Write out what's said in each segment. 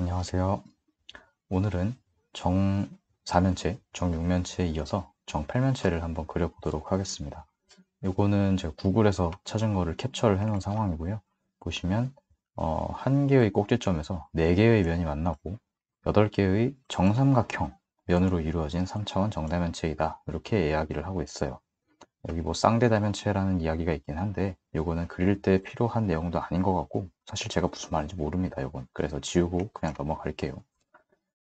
안녕하세요. 오늘은 정4면체, 정6면체에 이어서 정8면체를 한번 그려보도록 하겠습니다. 이거는 제가 구글에서 찾은 거를 캡처를 해놓은 상황이고요. 보시면 한 개의 꼭지점에서 4개의 면이 만나고 8개의 정삼각형 면으로 이루어진 3차원 정다면체이다. 이렇게 이야기를 하고 있어요. 여기 뭐 쌍대다면체라는 이야기가 있긴 한데 요거는 그릴 때 필요한 내용도 아닌 것 같고 사실 제가 무슨 말인지 모릅니다. 요건 그래서 지우고 그냥 넘어갈게요.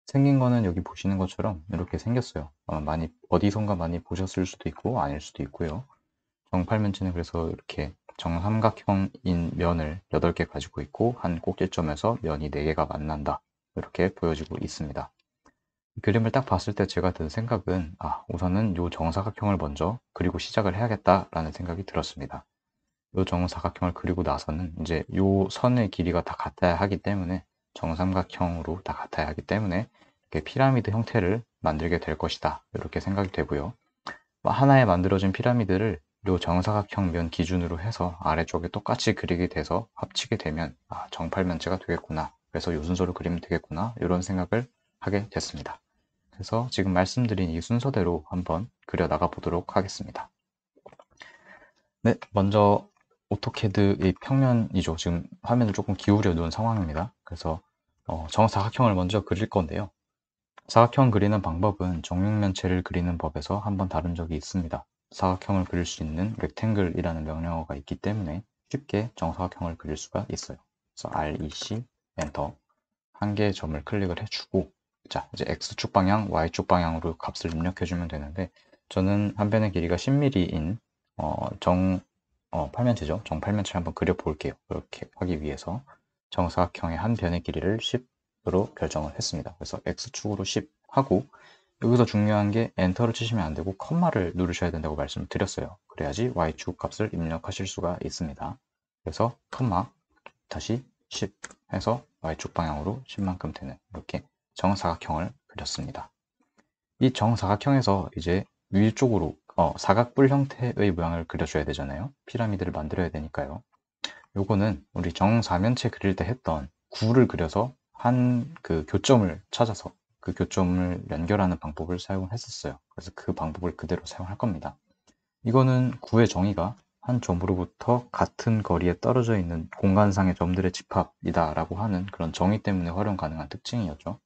생긴 거는 여기 보시는 것처럼 이렇게 생겼어요. 많이 어디선가 많이 보셨을 수도 있고 아닐 수도 있고요. 정팔면체는 그래서 이렇게 정삼각형인 면을 8개 가지고 있고 한 꼭지점에서 면이 4개가 만난다. 이렇게 보여지고 있습니다. 이 그림을 딱 봤을 때 제가 든 생각은 우선은 이 정사각형을 먼저 그리고 시작을 해야겠다라는 생각이 들었습니다. 이 정사각형을 그리고 나서는 이제 이 선의 길이가 다 같아야 하기 때문에 정삼각형으로 다 같아야 하기 때문에 이렇게 피라미드 형태를 만들게 될 것이다. 이렇게 생각이 되고요. 하나의 만들어진 피라미드를 이 정사각형 면 기준으로 해서 아래쪽에 똑같이 그리게 돼서 합치게 되면 정팔면체가 되겠구나. 그래서 이 순서로 그리면 되겠구나. 이런 생각을 하게 됐습니다. 그래서 지금 말씀드린 이 순서대로 한번 그려 나가 보도록 하겠습니다. 네, 먼저 오토캐드의 평면이죠. 지금 화면을 조금 기울여 놓은 상황입니다. 그래서 정사각형을 먼저 그릴 건데요. 사각형 그리는 방법은 정육면체를 그리는 법에서 한번 다룬 적이 있습니다. 사각형을 그릴 수 있는 rectangle이라는 명령어가 있기 때문에 쉽게 정사각형을 그릴 수가 있어요. 그래서 REC 엔터 한 개의 점을 클릭을 해주고 자 이제 X축 방향, Y축 방향으로 값을 입력해주면 되는데 저는 한 변의 길이가 10mm인 정 8면체죠. 정 8면체를 한번 그려볼게요. 이렇게 하기 위해서 정사각형의 한 변의 길이를 10으로 결정을 했습니다. 그래서 X축으로 10 하고 여기서 중요한 게 엔터를 치시면 안 되고 컴마를 누르셔야 된다고 말씀을 드렸어요. 그래야지 Y축 값을 입력하실 수가 있습니다. 그래서 컴마 다시 10 해서 Y축 방향으로 10만큼 되는 이렇게 정사각형을 그렸습니다. 이 정사각형에서 이제 위쪽으로 사각뿔 형태의 모양을 그려줘야 되잖아요. 피라미드를 만들어야 되니까요. 요거는 우리 정사면체 그릴 때 했던 구를 그려서 한 그 교점을 찾아서 그 교점을 연결하는 방법을 사용했었어요. 그래서 그 방법을 그대로 사용할 겁니다. 이거는 구의 정의가 한 점으로부터 같은 거리에 떨어져 있는 공간상의 점들의 집합이다 라고 하는 그런 정의 때문에 활용 가능한 특징이었죠.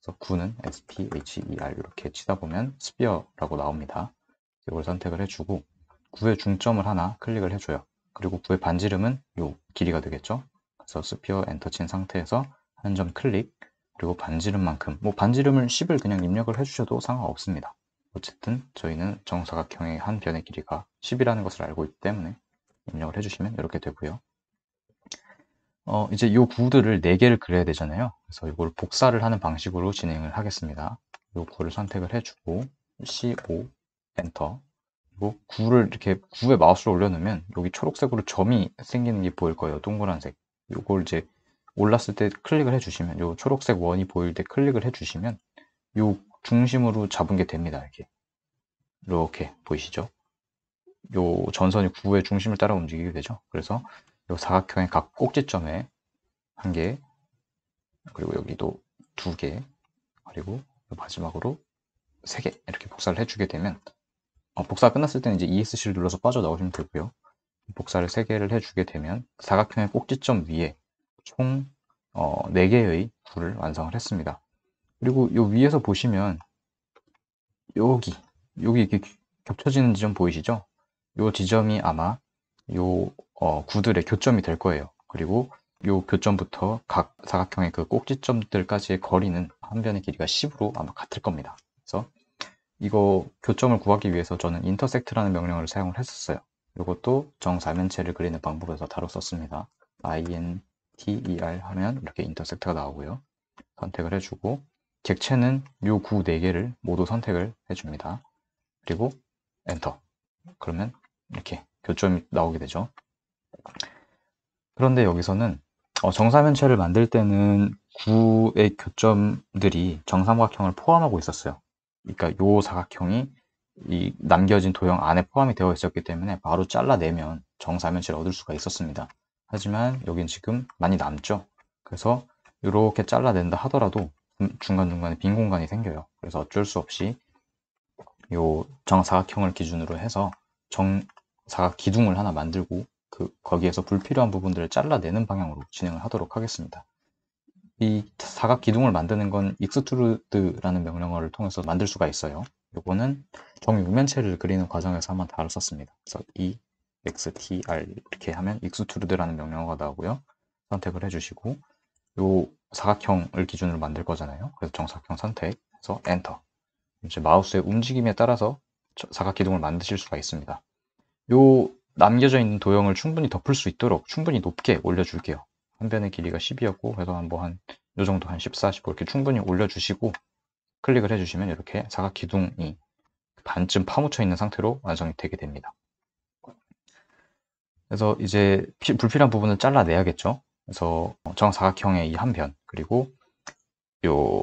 그래서 구는 SPHER 이렇게 치다 보면 스피어라고 나옵니다. 이걸 선택을 해주고 구의 중점을 하나 클릭을 해줘요. 그리고 구의 반지름은 요 길이가 되겠죠. 그래서 스피어 엔터 친 상태에서 한 점 클릭 그리고 반지름만큼 뭐 반지름을 10을 그냥 입력을 해주셔도 상관없습니다. 어쨌든 저희는 정사각형의 한 변의 길이가 10이라는 것을 알고 있기 때문에 입력을 해주시면 이렇게 되고요. 이제 이 구들을 4개를 그려야 되잖아요. 그래서 이걸 복사를 하는 방식으로 진행을 하겠습니다. 이 구를 선택을 해주고 C5 엔터 그리고 구를 이렇게 구에 마우스를 올려놓으면 여기 초록색으로 점이 생기는 게 보일 거예요. 동그란색. 이걸 이제 올랐을 때 클릭을 해주시면 이 초록색 원이 보일 때 클릭을 해주시면 이 중심으로 잡은 게 됩니다. 이렇게 보이시죠? 요 전선이 구의 중심을 따라 움직이게 되죠. 그래서 요 사각형의 각 꼭지점에 한 개, 그리고 여기도 2개, 그리고 마지막으로 3개 이렇게 복사를 해주게 되면 복사가 끝났을 때는 이제 ESC를 눌러서 빠져나오시면 되고요. 복사를 3개를 해주게 되면 사각형의 꼭지점 위에 총 4개의 구를 완성을 했습니다. 그리고 요 위에서 보시면 여기 이렇게 겹쳐지는 지점 보이시죠? 요 지점이 아마 요 구들의 교점이 될 거예요. 그리고 요 교점부터 각 사각형의 그 꼭지점들까지의 거리는 한 변의 길이가 10으로 아마 같을 겁니다. 그래서 이거 교점을 구하기 위해서 저는 intersect라는 명령어를 사용을 했었어요. 이것도 정사면체를 그리는 방법에서 다뤘었습니다. INTER 하면 이렇게 intersect가 나오고요. 선택을 해주고 객체는 요 구 4개를 모두 선택을 해줍니다. 그리고 엔터. 그러면 이렇게 교점이 나오게 되죠. 그런데 여기서는 정사면체를 만들 때는 구의 교점들이 정삼각형을 포함하고 있었어요. 그러니까 요 사각형이 이 남겨진 도형 안에 포함이 되어 있었기 때문에 바로 잘라내면 정사면체를 얻을 수가 있었습니다. 하지만 여긴 지금 많이 남죠. 그래서 이렇게 잘라낸다 하더라도 중간중간에 빈 공간이 생겨요. 그래서 어쩔 수 없이 요 정사각형을 기준으로 해서 정사각 기둥을 하나 만들고 거기에서 불필요한 부분들을 잘라내는 방향으로 진행을 하도록 하겠습니다. 이 사각 기둥을 만드는 건 익스트루드라는 명령어를 통해서 만들 수가 있어요. 요거는 정육면체를 그리는 과정에서 한번 다뤘었습니다. 그래서 EXTR 이렇게 하면 익스트루드라는 명령어가 나오고요. 선택을 해주시고 요 사각형을 기준으로 만들 거잖아요. 그래서 정사각형 선택해서 엔터. 이제 마우스의 움직임에 따라서 사각 기둥을 만드실 수가 있습니다. 요 남겨져 있는 도형을 충분히 덮을 수 있도록 충분히 높게 올려줄게요. 한 변의 길이가 10이었고 그래서 한번 요 정도 한 14, 15 이렇게 충분히 올려주시고 클릭을 해주시면 이렇게 사각 기둥이 반쯤 파묻혀 있는 상태로 완성이 되게 됩니다. 그래서 이제 불필요한 부분을 잘라내야겠죠. 그래서 정사각형의 이 한 변 그리고 요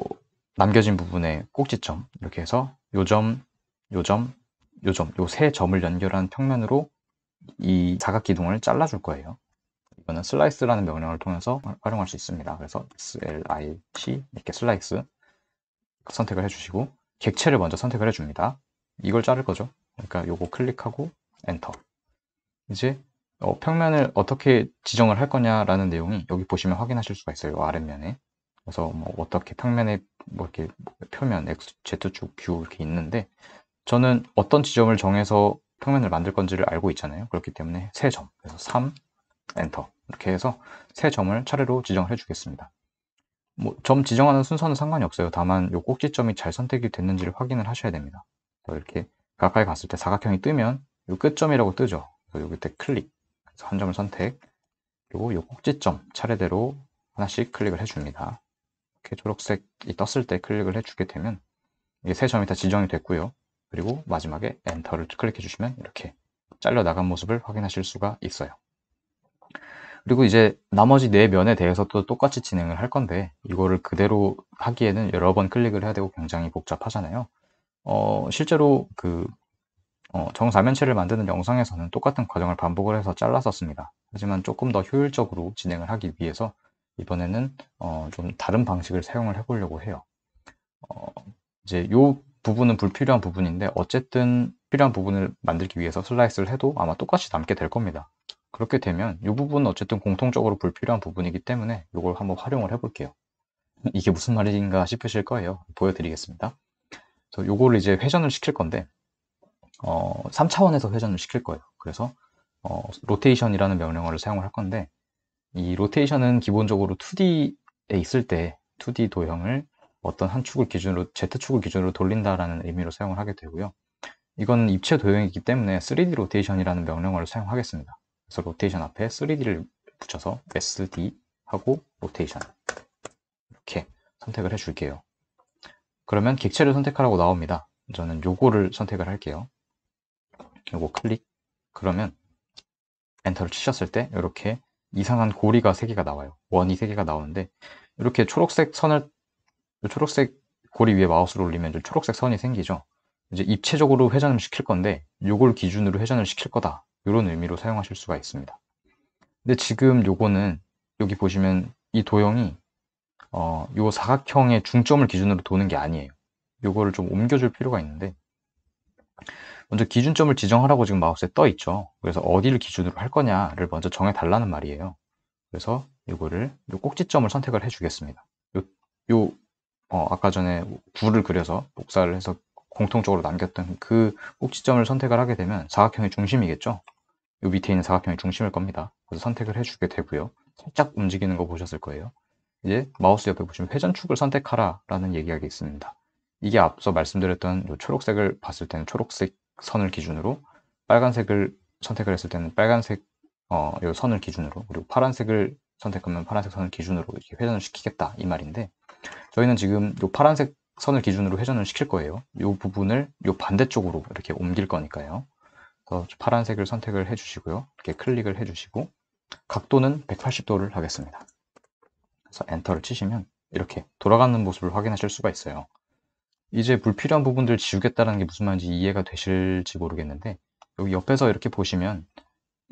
남겨진 부분의 꼭지점 이렇게 해서 요점, 요점, 요점 요 세 점을 연결한 평면으로 이 사각 기둥을 잘라줄 거예요. 이거는 슬라이스라는 명령을 통해서 활용할 수 있습니다. 그래서 SLIC 이렇게 슬라이스 선택을 해주시고 객체를 먼저 선택을 해줍니다. 이걸 자를 거죠. 그러니까 요거 클릭하고 엔터. 이제 평면을 어떻게 지정을 할 거냐라는 내용이 여기 보시면 확인하실 수가 있어요. 아랫면에. 그래서 뭐 어떻게 평면에 뭐 이렇게 표면 X, Z축, 뷰 이렇게 있는데 저는 어떤 지점을 정해서 평면을 만들 건지를 알고 있잖아요. 그렇기 때문에 세 점. 그래서 3 엔터. 이렇게 해서 세 점을 차례로 지정을 해주겠습니다. 뭐 점 지정하는 순서는 상관이 없어요. 다만 요 꼭지점이 잘 선택이 됐는지를 확인을 하셔야 됩니다. 이렇게 가까이 갔을 때 사각형이 뜨면 요 끝점이라고 뜨죠. 그래서 여기 때 클릭. 그래서 한 점을 선택. 그리고 요 꼭지점 차례대로 하나씩 클릭을 해줍니다. 이렇게 초록색이 떴을 때 클릭을 해주게 되면 이게 세 점이 다 지정이 됐고요. 그리고 마지막에 엔터를 클릭해 주시면 이렇게 잘려 나간 모습을 확인하실 수가 있어요. 그리고 이제 나머지 네 면에 대해서도 똑같이 진행을 할 건데 이거를 그대로 하기에는 여러 번 클릭을 해야 되고 굉장히 복잡하잖아요. 실제로 정사면체를 만드는 영상에서는 똑같은 과정을 반복을 해서 잘랐었습니다. 하지만 조금 더 효율적으로 진행을 하기 위해서 이번에는 좀 다른 방식을 사용을 해보려고 해요. 이제 요 부분은 불필요한 부분인데 어쨌든 필요한 부분을 만들기 위해서 슬라이스를 해도 아마 똑같이 남게 될 겁니다. 그렇게 되면 이 부분은 어쨌든 공통적으로 불필요한 부분이기 때문에 이걸 한번 활용을 해볼게요. 이게 무슨 말인가 싶으실 거예요. 보여드리겠습니다. 그래서 요거를 이제 회전을 시킬 건데 3차원에서 회전을 시킬 거예요. 그래서 로테이션이라는 명령어를 사용을 할 건데 이 로테이션은 기본적으로 2D에 있을 때 2D 도형을 어떤 한 축을 기준으로 Z축을 기준으로 돌린다라는 의미로 사용을 하게 되고요. 이건 입체 도형이기 때문에 3D 로테이션이라는 명령어를 사용하겠습니다. 그래서 로테이션 앞에 3D를 붙여서 SD 하고 로테이션 이렇게 선택을 해 줄게요. 그러면 객체를 선택하라고 나옵니다. 저는 요거를 선택을 할게요. 요거 클릭. 그러면 엔터를 치셨을 때 이렇게 이상한 고리가 3개가 나와요. 원이 3개가 나오는데 이렇게 초록색 고리 위에 마우스를 올리면 이제 초록색 선이 생기죠. 이제 입체적으로 회전을 시킬 건데 요걸 기준으로 회전을 시킬 거다. 이런 의미로 사용하실 수가 있습니다. 근데 지금 요거는 여기 보시면 이 도형이 요 사각형의 중점을 기준으로 도는 게 아니에요. 요거를 좀 옮겨줄 필요가 있는데 먼저 기준점을 지정하라고 지금 마우스에 떠 있죠. 그래서 어디를 기준으로 할 거냐를 먼저 정해 달라는 말이에요. 그래서 이거를 요 꼭지점을 선택을 해 주겠습니다. 아까 전에 구를 그려서 복사를 해서 공통적으로 남겼던 그 꼭지점을 선택을 하게 되면 사각형의 중심이겠죠. 요 밑에 있는 사각형의 중심일 겁니다. 그래서 선택을 해주게 되고요. 살짝 움직이는 거 보셨을 거예요. 이제 마우스 옆에 보시면 회전축을 선택하라 라는 얘기가 있습니다. 이게 앞서 말씀드렸던 요 초록색을 봤을 때는 초록색 선을 기준으로, 빨간색을 선택을 했을 때는 빨간색 요 선을 기준으로, 그리고 파란색을 선택하면 파란색 선을 기준으로 이렇게 회전을 시키겠다 이 말인데, 저희는 지금 요 파란색 선을 기준으로 회전을 시킬 거예요. 요 부분을 요 반대쪽으로 이렇게 옮길 거니까요. 그래서 파란색을 선택을 해주시고요. 이렇게 클릭을 해주시고 각도는 180도를 하겠습니다. 그래서 엔터를 치시면 이렇게 돌아가는 모습을 확인하실 수가 있어요. 이제 불필요한 부분들 지우겠다는 게 무슨 말인지 이해가 되실지 모르겠는데, 여기 옆에서 이렇게 보시면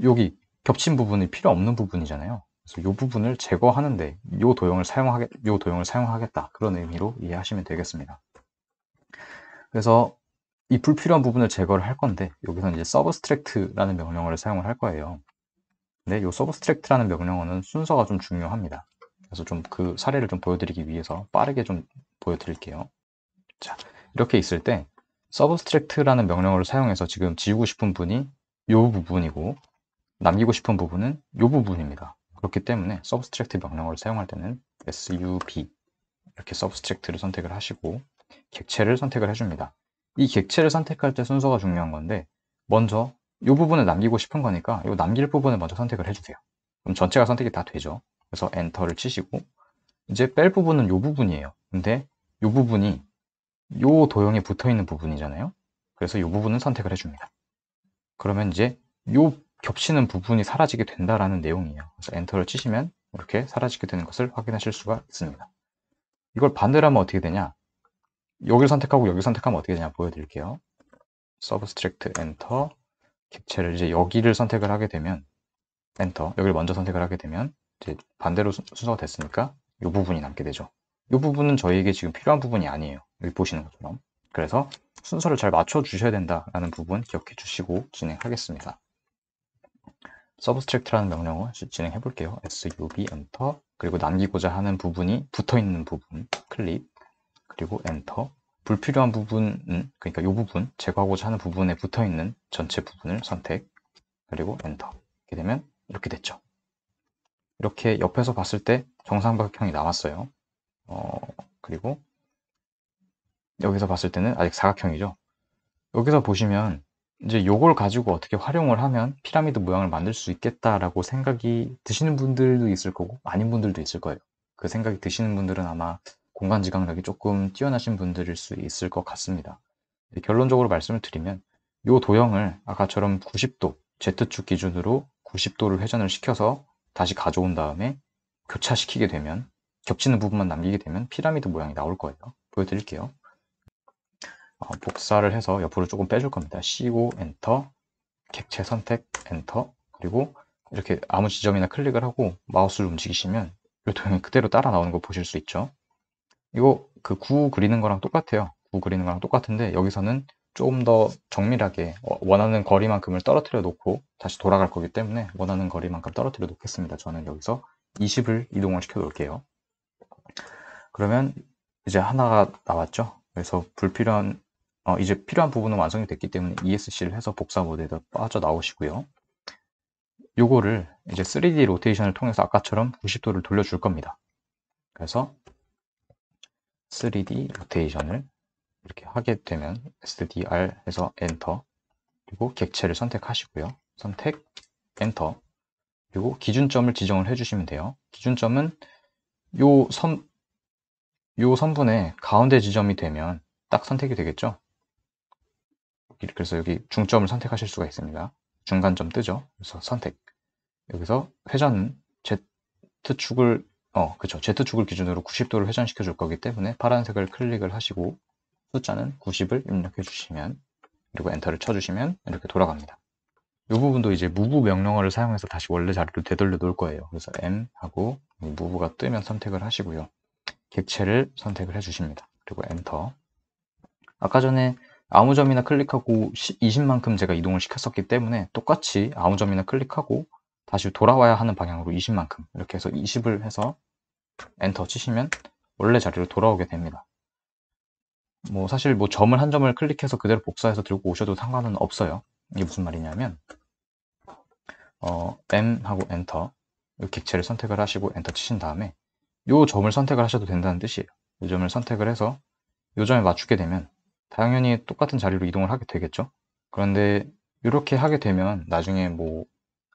여기 겹친 부분이 필요 없는 부분이잖아요. 그래서 이 부분을 제거하는데 요 도형을 사용하겠다. 그런 의미로 이해하시면 되겠습니다. 그래서 이 불필요한 부분을 제거를 할 건데 여기서는 이제 subtract라는 명령어를 사용을 할 거예요. 근데 이 subtract라는 명령어는 순서가 좀 중요합니다. 그래서 좀 그 사례를 좀 보여드리기 위해서 빠르게 좀 보여드릴게요. 자, 이렇게 있을 때 subtract라는 명령어를 사용해서 지금 지우고 싶은 부분이 이 부분이고 남기고 싶은 부분은 이 부분입니다. 그렇기 때문에 subtract 명령어를 사용할 때는 sub 이렇게 subtract를 선택을 하시고 객체를 선택을 해줍니다. 이 객체를 선택할 때 순서가 중요한 건데 먼저 이 부분을 남기고 싶은 거니까 이 남길 부분을 먼저 선택을 해주세요. 그럼 전체가 선택이 다 되죠. 그래서 엔터를 치시고 이제 뺄 부분은 이 부분이에요. 근데 이 부분이 이 도형에 붙어 있는 부분이잖아요. 그래서 이 부분은 선택을 해줍니다. 그러면 이제 이 겹치는 부분이 사라지게 된다라는 내용이에요. 그래서 엔터를 치시면 이렇게 사라지게 되는 것을 확인하실 수가 있습니다. 이걸 반대로 하면 어떻게 되냐? 여기를 선택하고 여기를 선택하면 어떻게 되냐 보여드릴게요. subtract 엔터 객체를 이제 여기를 선택을 하게 되면 엔터 여기를 먼저 선택을 하게 되면 이제 반대로 순서가 됐으니까 이 부분이 남게 되죠. 이 부분은 저희에게 지금 필요한 부분이 아니에요. 여기 보시는 것처럼. 그래서 순서를 잘 맞춰 주셔야 된다라는 부분 기억해 주시고 진행하겠습니다. subtract라는 명령어 진행해 볼게요. sub 엔터 그리고 남기고자 하는 부분이 붙어 있는 부분 클릭 그리고 엔터 불필요한 부분은 그러니까 이 부분 제거하고자 하는 부분에 붙어 있는 전체 부분을 선택 그리고 엔터 이렇게 되면 이렇게 됐죠. 이렇게 옆에서 봤을 때 정삼각형이 나왔어요. 그리고 여기서 봤을 때는 아직 사각형이죠. 여기서 보시면 이제 요걸 가지고 어떻게 활용을 하면 피라미드 모양을 만들 수 있겠다라고 생각이 드시는 분들도 있을 거고 아닌 분들도 있을 거예요. 그 생각이 드시는 분들은 아마 공간지각력이 조금 뛰어나신 분들일 수 있을 것 같습니다. 결론적으로 말씀을 드리면 요 도형을 아까처럼 90도 Z축 기준으로 90도를 회전을 시켜서 다시 가져온 다음에 교차시키게 되면 겹치는 부분만 남기게 되면 피라미드 모양이 나올 거예요. 보여드릴게요. 복사를 해서 옆으로 조금 빼줄 겁니다. C5 엔터 객체 선택 엔터 그리고 이렇게 아무 지점이나 클릭을 하고 마우스를 움직이시면 이 도형이 그대로 따라 나오는 거 보실 수 있죠. 이거 그 구 그리는 거랑 똑같아요. 구 그리는 거랑 똑같은데 여기서는 조금 더 정밀하게 원하는 거리만큼을 떨어뜨려 놓고 다시 돌아갈 거기 때문에 원하는 거리만큼 떨어뜨려 놓겠습니다. 저는 여기서 20을 이동을 시켜 놓을게요. 그러면 이제 하나가 나왔죠. 그래서 불필요한 이제 필요한 부분은 완성이 됐기 때문에 ESC를 해서 복사 모드에다 빠져나오시고요. 요거를 이제 3D 로테이션을 통해서 아까처럼 90도를 돌려줄 겁니다. 그래서 3D 로테이션을 이렇게 하게 되면 SDR 해서 엔터 그리고 객체를 선택하시고요. 선택 엔터 그리고 기준점을 지정을 해주시면 돼요. 기준점은 요 선분의 가운데 지점이 되면 딱 선택이 되겠죠. 그래서 여기 중점을 선택하실 수가 있습니다. 중간점 뜨죠. 그래서 선택. 여기서 회전은 Z축을 그쵸. Z축을 기준으로 90도를 회전시켜 줄 거기 때문에 파란색을 클릭을 하시고 숫자는 90을 입력해 주시면 그리고 엔터를 쳐 주시면 이렇게 돌아갑니다. 이 부분도 이제 move 명령어를 사용해서 다시 원래 자리로 되돌려 놓을 거예요. 그래서 M 하고 move가 뜨면 선택을 하시고요. 객체를 선택을 해 주십니다. 그리고 엔터. 아까 전에 아무 점이나 클릭하고 20만큼 제가 이동을 시켰었기 때문에 똑같이 아무 점이나 클릭하고 다시 돌아와야 하는 방향으로 20만큼 이렇게 해서 20을 해서 엔터 치시면 원래 자리로 돌아오게 됩니다. 뭐 사실 뭐 점을 한 점을 클릭해서 그대로 복사해서 들고 오셔도 상관은 없어요. 이게 무슨 말이냐면 M 하고 엔터 이 객체를 선택을 하시고 엔터 치신 다음에 이 점을 선택을 하셔도 된다는 뜻이에요. 이 점을 선택을 해서 이 점에 맞추게 되면 당연히 똑같은 자리로 이동을 하게 되겠죠. 그런데 이렇게 하게 되면 나중에 뭐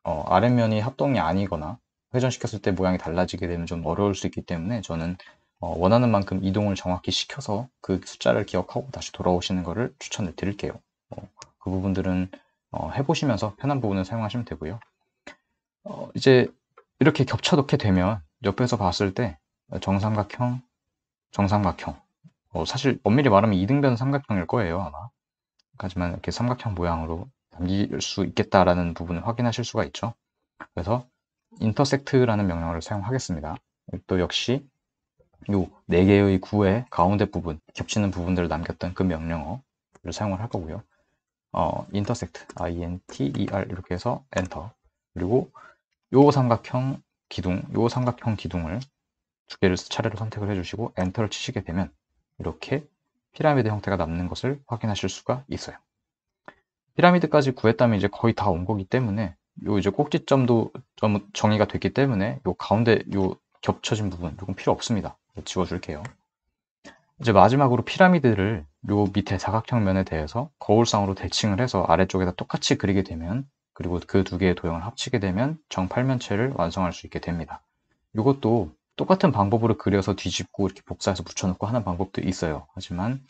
아랫면이 합동이 아니거나 회전시켰을 때 모양이 달라지게 되면 좀 어려울 수 있기 때문에 저는 원하는 만큼 이동을 정확히 시켜서 그 숫자를 기억하고 다시 돌아오시는 것을 추천을 드릴게요. 그 부분들은 해보시면서 편한 부분을 사용하시면 되고요. 이제 이렇게 겹쳐놓게 되면 옆에서 봤을 때 정삼각형, 정삼각형 사실 엄밀히 말하면 이등변 삼각형일 거예요 아마. 하지만 이렇게 삼각형 모양으로 남길 수 있겠다라는 부분을 확인하실 수가 있죠. 그래서 intersect라는 명령어를 사용하겠습니다. 또 역시 요 4개의 구의 가운데 부분, 겹치는 부분들을 남겼던 그 명령어를 사용을 할 거고요. intersect, I-N-T-E-R 이렇게 해서 엔터. 그리고 요 삼각형 기둥을 2개를 차례로 선택을 해주시고 엔터를 치시게 되면 이렇게 피라미드 형태가 남는 것을 확인하실 수가 있어요. 피라미드까지 구했다면 이제 거의 다 온 거기 때문에 요 이제 꼭지점도 정의가 됐기 때문에 요 가운데 요 겹쳐진 부분 이건 필요 없습니다. 지워줄게요. 이제 마지막으로 피라미드를 요 밑에 사각형 면에 대해서 거울상으로 대칭을 해서 아래쪽에다 똑같이 그리게 되면, 그리고 그 2개의 도형을 합치게 되면 정팔면체를 완성할 수 있게 됩니다. 이것도 똑같은 방법으로 그려서 뒤집고 이렇게 복사해서 붙여놓고 하는 방법도 있어요. 하지만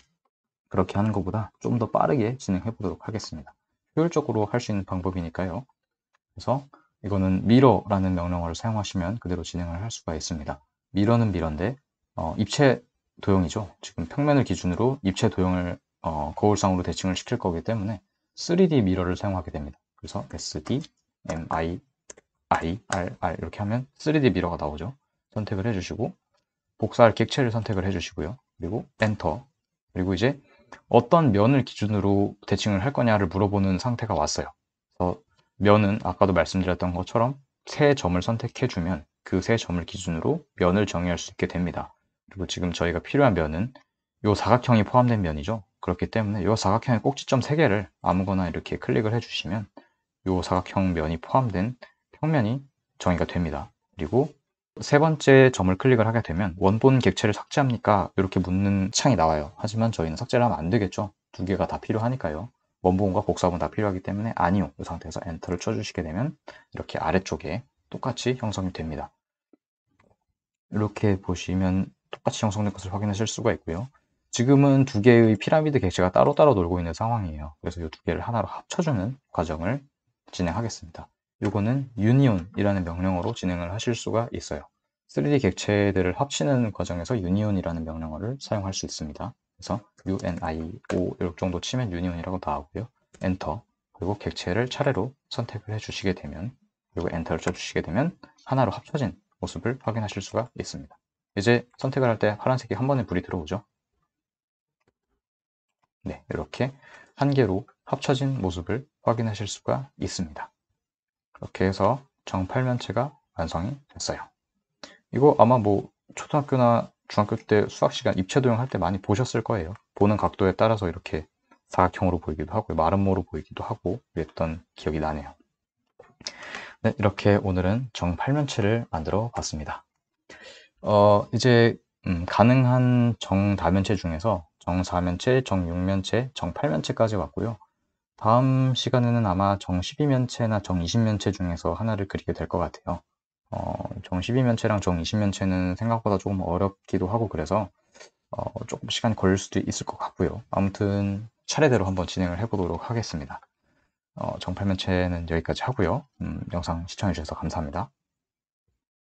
그렇게 하는 것보다 좀 더 빠르게 진행해 보도록 하겠습니다. 효율적으로 할 수 있는 방법이니까요. 그래서 이거는 미러라는 명령어를 사용하시면 그대로 진행을 할 수가 있습니다. 미러는 미러인데 입체 도형이죠. 지금 평면을 기준으로 입체 도형을 거울상으로 대칭을 시킬 거기 때문에 3D 미러를 사용하게 됩니다. 그래서 SD, MI, RR 이렇게 하면 3D 미러가 나오죠. 선택을 해주시고 복사할 객체를 선택을 해주시고요. 그리고 엔터. 그리고 이제 어떤 면을 기준으로 대칭을 할 거냐를 물어보는 상태가 왔어요. 그래서 면은 아까도 말씀드렸던 것처럼 3점을 선택해주면 그 3점을 기준으로 면을 정의할 수 있게 됩니다. 그리고 지금 저희가 필요한 면은 이 사각형이 포함된 면이죠. 그렇기 때문에 이 사각형의 꼭지점 3개를 아무거나 이렇게 클릭을 해주시면 이 사각형 면이 포함된 평면이 정의가 됩니다. 그리고 3번째 점을 클릭을 하게 되면 원본 객체를 삭제합니까? 이렇게 묻는 창이 나와요. 하지만 저희는 삭제를 하면 안 되겠죠. 2개가 다 필요하니까요. 원본과 복사본 다 필요하기 때문에 아니요. 이 상태에서 엔터를 쳐주시게 되면 이렇게 아래쪽에 똑같이 형성이 됩니다. 이렇게 보시면 똑같이 형성된 것을 확인하실 수가 있고요. 지금은 2개의 피라미드 객체가 따로따로 놀고 있는 상황이에요. 그래서 이 2개를 하나로 합쳐주는 과정을 진행하겠습니다. 이거는 유니온이라는 명령어로 진행을 하실 수가 있어요. 3D 객체들을 합치는 과정에서 유니온이라는 명령어를 사용할 수 있습니다. 그래서 UNIO 이렇게 정도 치면 유니온이라고 나오고요. 엔터. 그리고 객체를 차례로 선택을 해주시게 되면, 그리고 엔터를 쳐주시게 되면 하나로 합쳐진 모습을 확인하실 수가 있습니다. 이제 선택을 할 때 파란색이 한 번에 불이 들어오죠. 네, 이렇게 한 개로 합쳐진 모습을 확인하실 수가 있습니다. 그렇게 해서 정팔면체가 완성이 됐어요. 이거 아마 뭐 초등학교나 중학교 때 수학 시간 입체 도형 할 때 많이 보셨을 거예요. 보는 각도에 따라서 이렇게 사각형으로 보이기도 하고 마름모로 보이기도 하고 그랬던 기억이 나네요. 네, 이렇게 오늘은 정팔면체를 만들어 봤습니다. 이제 가능한 정다면체 중에서 정사면체, 정육면체, 정팔면체까지 왔고요. 다음 시간에는 아마 정12면체나 정20면체 중에서 하나를 그리게 될 것 같아요. 정12면체랑 정20면체는 생각보다 조금 어렵기도 하고 그래서 조금 시간이 걸릴 수도 있을 것 같고요. 아무튼 차례대로 한번 진행을 해보도록 하겠습니다. 정팔면체는 여기까지 하고요. 영상 시청해주셔서 감사합니다.